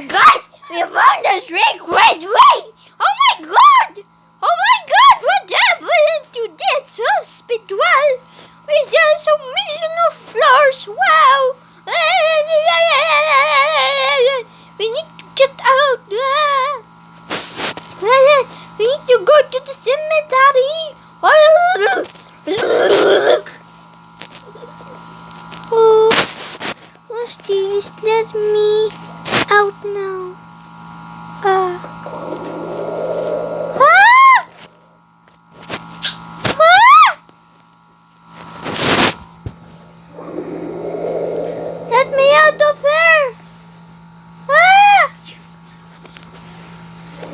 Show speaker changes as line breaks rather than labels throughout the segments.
Guys, we found a snake right way. Oh my god! Oh my god, what happened to this hospital? There's a million of floors. Wow! We need to get out. We need to go to the cemetery. Oh, please let me out now. Let me out of here!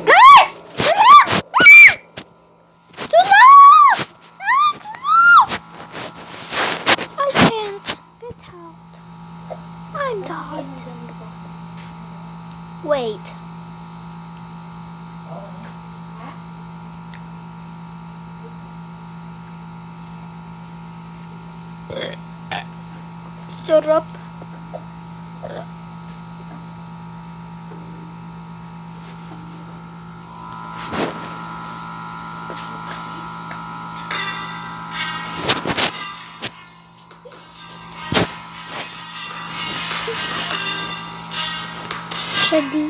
Guys! Too low! I can't get out. I'm dead. Wait. Shut up. Shadi.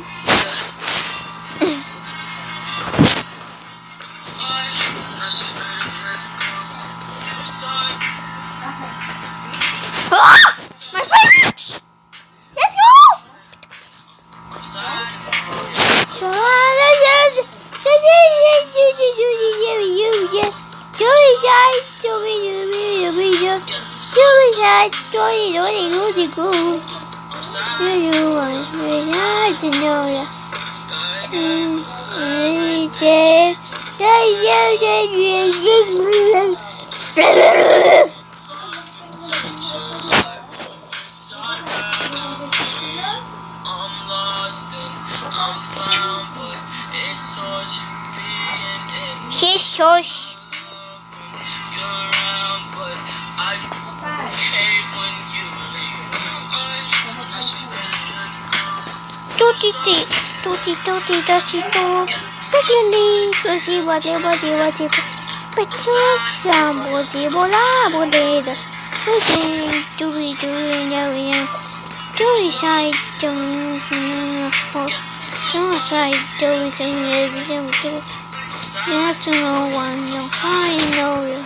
My friends! Let's go! Shush. National one, I know you.